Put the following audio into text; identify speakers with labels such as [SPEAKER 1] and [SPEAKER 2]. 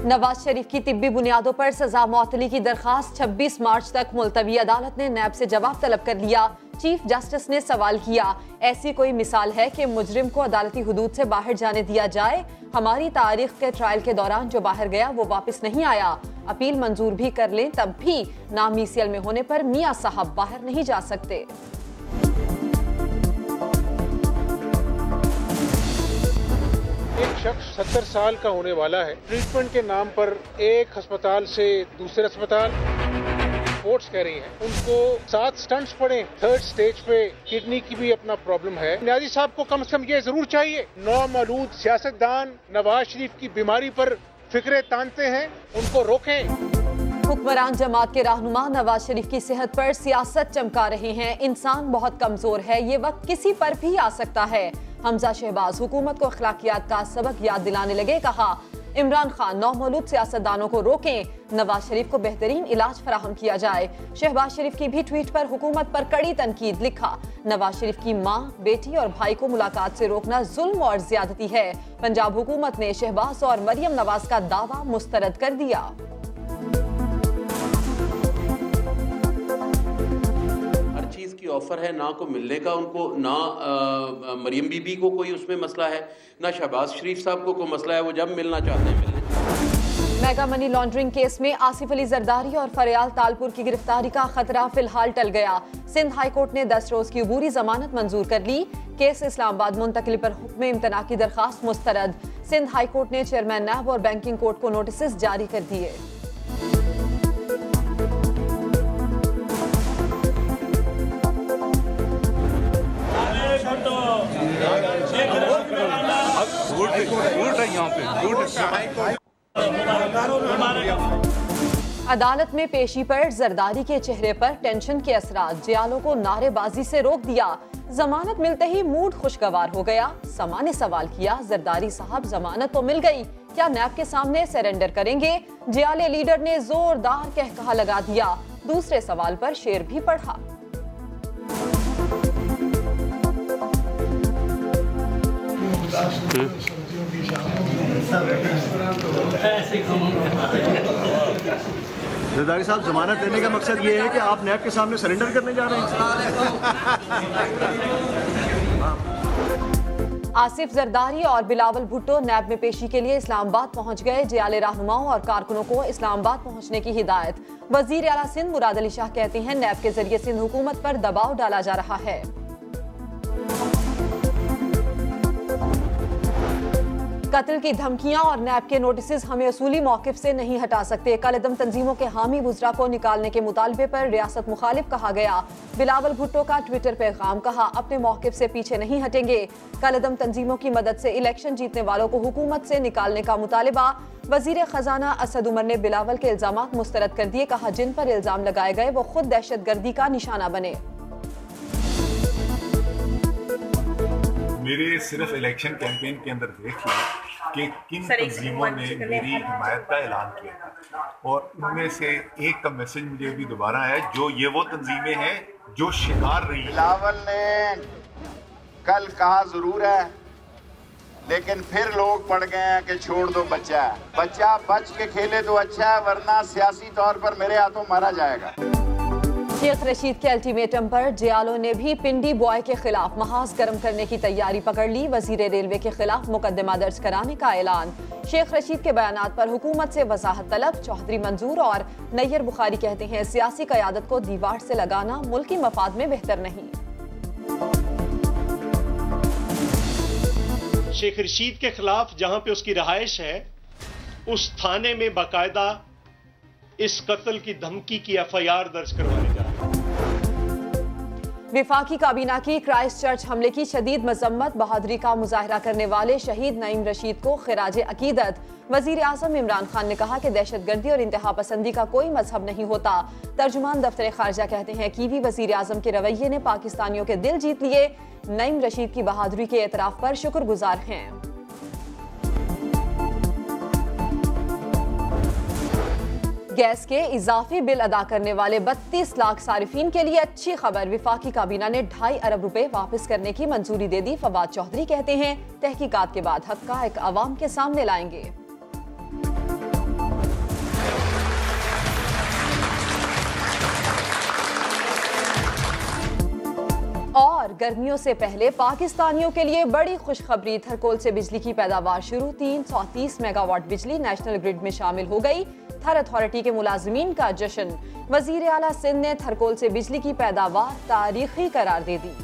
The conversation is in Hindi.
[SPEAKER 1] नवाज शरीफ की तिब्बी बुनियादों पर सजा मुअत्तली की दरखास्त 26 मार्च तक मुलतवी। अदालत ने नैब से जवाब तलब कर लिया। चीफ जस्टिस ने सवाल किया, ऐसी कोई मिसाल है कि मुजरिम को अदालती हुदूद से बाहर जाने दिया जाए? हमारी तारीख के ट्रायल के दौरान जो बाहर गया वो वापस नहीं आया। अपील मंजूर भी कर लें तब भी नाम ECL में होने पर मियां साहब बाहर नहीं जा सकते।
[SPEAKER 2] एक शख्स 70 साल का होने वाला है, ट्रीटमेंट के नाम पर एक अस्पताल से दूसरे अस्पताल, रिपोर्ट्स कह रही हैं उनको 7 स्टंट्स पड़े, 3rd स्टेज पे किडनी की भी अपना प्रॉब्लम है। न्याजी साहब को कम से कम ये जरूर चाहिए, नौमौलूद सियासतदान नवाज शरीफ की बीमारी पर फिक्रे तानते हैं, उनको रोकें।
[SPEAKER 1] हुक्मरान जमात के रहनुमा नवाज शरीफ की सेहत पर सियासत चमका रहे हैं। इंसान बहुत कमजोर है, ये वक्त किसी पर भी आ सकता है। हमजा शहबाज हुकूमत को अखलाकियात का सबक याद दिलाने लगे। कहा, इमरान खान नौमौलूद सियासतदानों को रोकें, नवाज शरीफ को बेहतरीन इलाज फराहम किया जाए। शहबाज शरीफ की भी ट्वीट पर हुकूमत पर कड़ी तनकीद। लिखा, नवाज शरीफ की मां, बेटी और भाई को मुलाकात से रोकना जुल्म और ज्यादती है। पंजाब हुकूमत ने शहबाज और मरियम नवाज का दावा मुस्तरद कर दिया।
[SPEAKER 3] की ऑफर है, ना को मिलने का उनको, ना मरियम बीबी को कोई उसमें मसला है, ना शहबाज शरीफ साहब को कोई मसला है, वो जब मिलना चाहते हैं मिलने।
[SPEAKER 1] मेगा मनी लॉन्ड्रिंग केस में आसिफ अली जरदारी और फरियाल तालपुर की गिरफ्तारी का खतरा फिलहाल टल गया। सिंध हाई कोर्ट ने 10 रोज की अबूरी जमानत मंजूर कर ली। केस इस्लामाबाद मुंतकिल पर हुक्म इम्तना की दरखास्त मुस्तरद। सिंध हाई कोर्ट ने चेयरमैन नैब और बैंकिंग कोर्ट को नोटिस जारी कर दिए। अदालत में पेशी पर जरदारी के चेहरे पर टेंशन के असरात, जियालों को नारेबाजी से रोक दिया। जमानत मिलते ही मूड खुशगवार हो गया। समा ने सवाल किया, जरदारी साहब जमानत तो मिल गई, क्या नैब के सामने सरेंडर करेंगे? जियाले लीडर ने जोरदार कहकहा लगा दिया। दूसरे सवाल पर शेर भी पढ़ा।
[SPEAKER 4] जरदारी साहब, जमानत देने का मकसद ये है कि आप नैब के सामने सरेंडर करने जा रहे हैं?
[SPEAKER 1] आसिफ जरदारी और बिलावल भुट्टो नैब में पेशी के लिए इस्लामाबाद पहुंच गए। जियाले रहनुमाओं और कारकुनों को इस्लामाबाद पहुंचने की हिदायत। वजीर आला सिंध मुराद अली शाह कहते हैं, नैब के जरिए सिंध हुकूमत पर दबाव डाला जा रहा है। कत्ल की धमकियां और नैब के नोटिस हमें असूली मौकिफ से नहीं हटा सकते। कलदम तंजीमों के हामी बुजरा को निकालने के मुतालबे पर रियासत मुखालिफ कहा गया। बिलावल भुट्टो का ट्विटर पैगाम। कहा, अपने मौकिफ से पीछे नहीं हटेंगे। कलदम तंजीमों की मदद से इलेक्शन जीतने वालों को हुकूमत से निकालने का मुतालबा। वजीर खजाना असद उमर ने बिलावल के इल्जामात मुस्तरद कर दिए। कहा, जिन पर इल्जाम लगाए गए वो खुद दहशतगर्दी का निशाना बने।
[SPEAKER 5] मेरे सिर्फ इलेक्शन कैंपेन के अंदर देख लिया कि किन तंजीमों ने मेरी हिमायत का ऐलान किया था, और उनमें से एक का मैसेज मुझे अभी दोबारा आया, जो ये वो तंजीमें हैं जो शिकार रही।
[SPEAKER 6] बिलावल ने कल कहा जरूर है, लेकिन फिर लोग पड़ गए हैं कि छोड़ दो, बच्चा बच के खेले तो अच्छा है, वरना सियासी तौर पर मेरे हाथों मारा जाएगा।
[SPEAKER 1] शेख रशीद के अल्टीमेटम पर जियालों ने भी पिंडी बॉय के खिलाफ महाज गर्म करने की तैयारी पकड़ ली। वजीर रेलवे के खिलाफ मुकदमा दर्ज कराने का ऐलान। शेख रशीद के बयानात पर हुकूमत से वजाहत तलब। चौधरी मंजूर और नैयर बुखारी कहते हैं, सियासी क़यादत को दीवार से लगाना मुल्की मफाद में बेहतर नहीं।
[SPEAKER 7] शेख रशीद के खिलाफ जहां पे उसकी रहायश है, उस थाने में बाकायदा इस कत्ल की धमकी की FIR दर्ज करवाने जा रहा है।
[SPEAKER 1] विफाकी काबीना की क्राइस्ट चर्च हमले की शदीद मजम्मत। बहादुरी का मुजाहरा करने वाले शहीद नईम रशीद को खिराज अकीदत। वजीर आजम इमरान खान ने कहा कि दहशतगर्दी और इंतहा पसंदी का कोई मजहब नहीं होता। तर्जुमान दफ्तर खारजा कहते हैं, कीवी वजीर आजम के रवैये ने पाकिस्तानियों के दिल जीत लिए। नईम रशीद की बहादुरी के एतराफ पर शुक्रगुजार हैं। गैस के इजाफी बिल अदा करने वाले 32 लाख सारिफीन के लिए अच्छी खबर। विफाकी काबीना ने 2.5 अरब रुपए वापस करने की मंजूरी दे दी। फवाद चौधरी कहते हैं, तहकीकात के बाद हक़ाइक़ अवाम के सामने लाएंगे। गर्मियों से पहले पाकिस्तानियों के लिए बड़ी खुशखबरी। थरकोल से बिजली की पैदावार शुरू। 330 मेगावाट बिजली नेशनल ग्रिड में शामिल हो गई। थर अथॉरिटी के मुलाजमीन का जश्न। वजीर आला सिंध ने थरकोल से बिजली की पैदावार तारीखी करार दे दी।